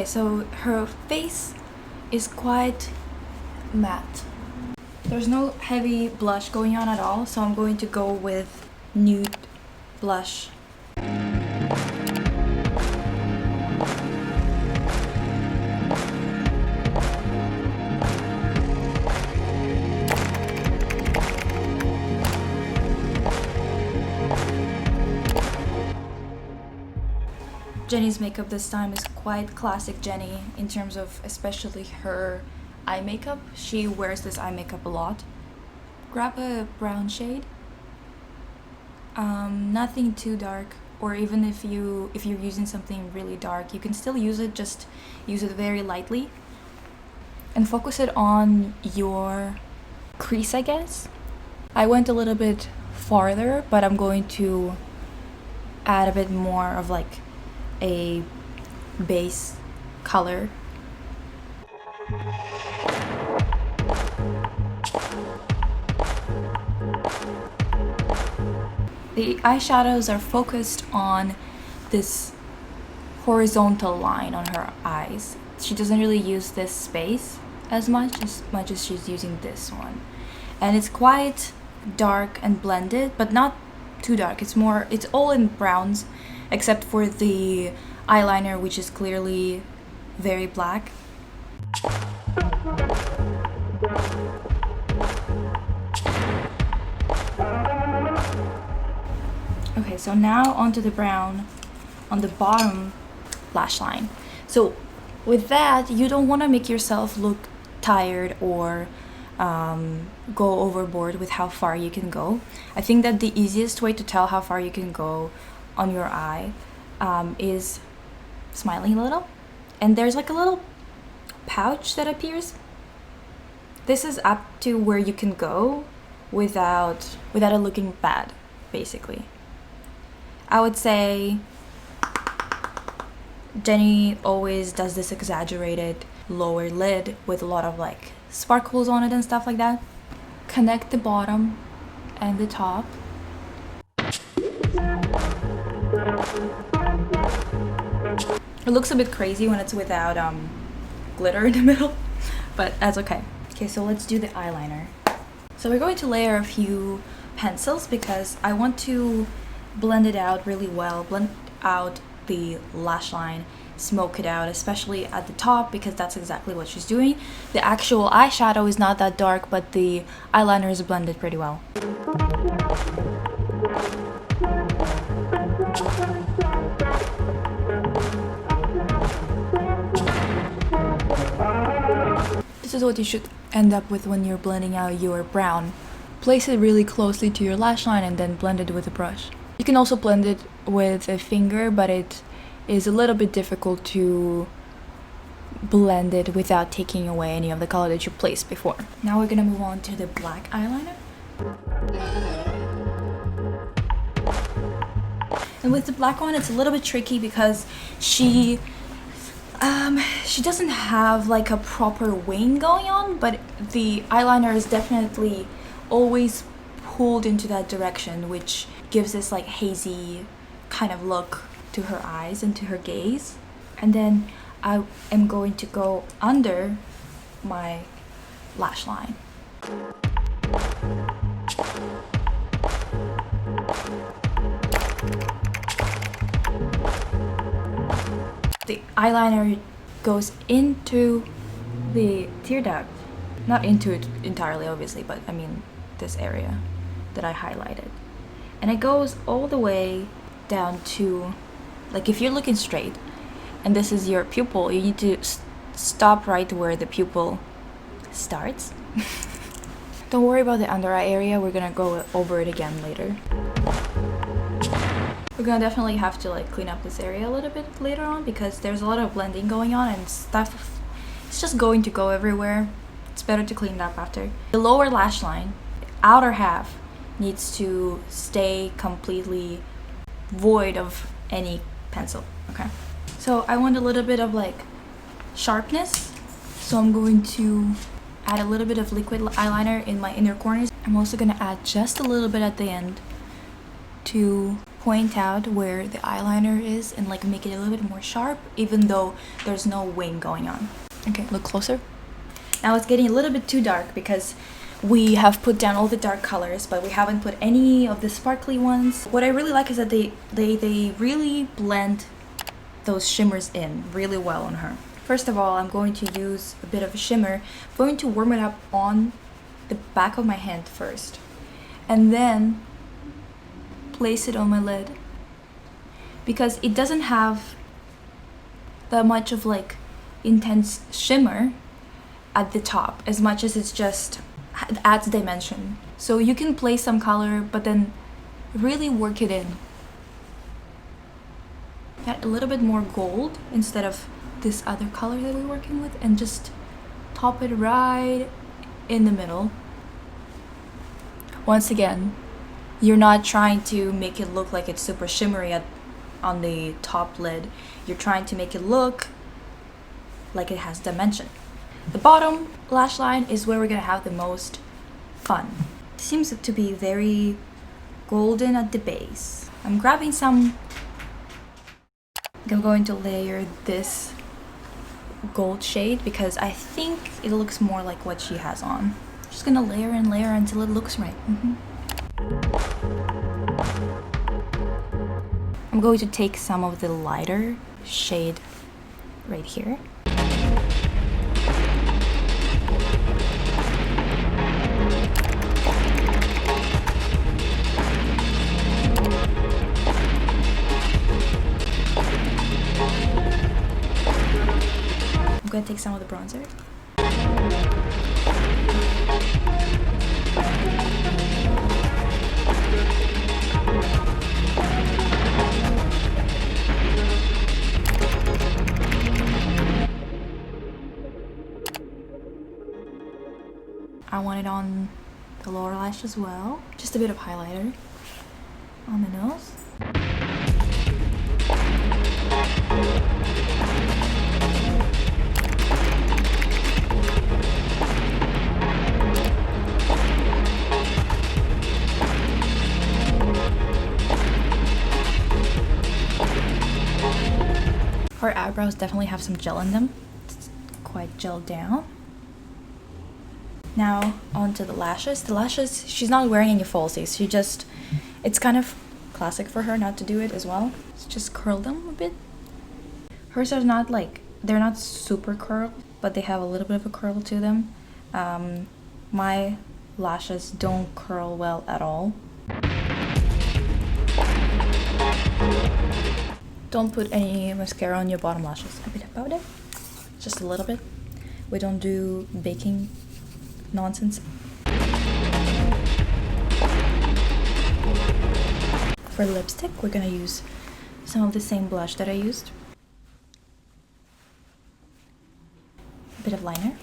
Okay, so her face is quite matte. There's no heavy blush going on at all, so I'm going to go with nude blush. Jennie's makeup this time is quite classic Jennie in terms of especially her eye makeup. She wears this eye makeup a lot. Grab a brown shade. Nothing too dark, or even if you're using something really dark, you can still use it, just use it very lightly. And focus it on your crease, I guess. I went a little bit farther, but I'm going to add a bit more of like a base color. The eyeshadows are focused on this horizontal line on her eyes. She doesn't really use this space as much as she's using this one. And it's quite dark and blended, but not too dark. It's all in browns, except for the eyeliner, which is clearly very black. Okay, so now onto the brown on the bottom lash line. So with that, you don't want to make yourself look tired or go overboard with how far you can go. I think that the easiest way to tell how far you can go on your eye is smiling a little, and there's like a little pouch that appears. This is up to where you can go without it looking bad, basically. I would say Jennie always does this exaggerated lower lid with a lot of like sparkles on it and stuff like that. Connect the bottom and the top. It looks a bit crazy when it's without glitter in the middle, but that's okay. Okay, so let's do the eyeliner. So we're going to layer a few pencils because I want to blend it out really well, blend out the lash line, smoke it out, especially at the top, because that's exactly what she's doing. The actual eyeshadow is not that dark, but the eyeliner is blended pretty well. This is what you should end up with when you're blending out your brown. Place it really closely to your lash line and then blend it with a brush. You can also blend it with a finger, but it is a little bit difficult to blend it without taking away any of the color that you placed before. Now we're gonna move on to the black eyeliner. And with the black one, it's a little bit tricky because she doesn't have like a proper wing going on, but the eyeliner is definitely always pulled into that direction, which gives this like hazy kind of look to her eyes and to her gaze. And then I am going to go under my lash line. The eyeliner goes into the tear duct. Not into it entirely, obviously, but I mean this area that I highlighted. And it goes all the way down to, like, if you're looking straight and this is your pupil, you need to stop right where the pupil starts. Don't worry about the under eye area, we're gonna go over it again later. We're gonna definitely have to like clean up this area a little bit later on because there's a lot of blending going on and stuff. It's just going to go everywhere. It's better to clean it up after. The lower lash line, the outer half, needs to stay completely void of any pencil, okay? So I want a little bit of like sharpness, so I'm going to add a little bit of liquid eyeliner in my inner corners. I'm also gonna add just a little bit at the end to point out where the eyeliner is and like make it a little bit more sharp, even though there's no wing going on. Okay, look closer. Now it's getting a little bit too dark because we have put down all the dark colors, but we haven't put any of the sparkly ones. What I really like is that they really blend those shimmers in really well on her. First of all, I'm going to use a bit of a shimmer. I'm going to warm it up on the back of my hand first, and then place it on my lid, because it doesn't have that much of like intense shimmer at the top, as much as it's just adds dimension. So you can place some color, but then really work it in. Add a little bit more gold instead of this other color that we're working with, and just top it right in the middle. Once again, you're not trying to make it look like it's super shimmery on the top lid. You're trying to make it look like it has dimension. The bottom lash line is where we're gonna have the most fun. It seems to be very golden at the base. I'm grabbing some. I'm going to layer this gold shade because I think it looks more like what she has on. Just gonna layer and layer until it looks right. I'm going to take some of the lighter shade right here. I'm going to take some of the bronzer. I want it on the lower lash as well. Just a bit of highlighter on the nose. Her eyebrows definitely have some gel in them. It's quite gelled down. Now onto the lashes. The lashes, she's not wearing any falsies. It's kind of classic for her not to do it as well. Let's just curl them a bit. Hers are not like, they're not super curled, but they have a little bit of a curl to them. My lashes don't curl well at all. Don't put any mascara on your bottom lashes. A bit about it. Just a little bit. We don't do baking nonsense. For lipstick, we're gonna use some of the same blush that I used. A bit of liner.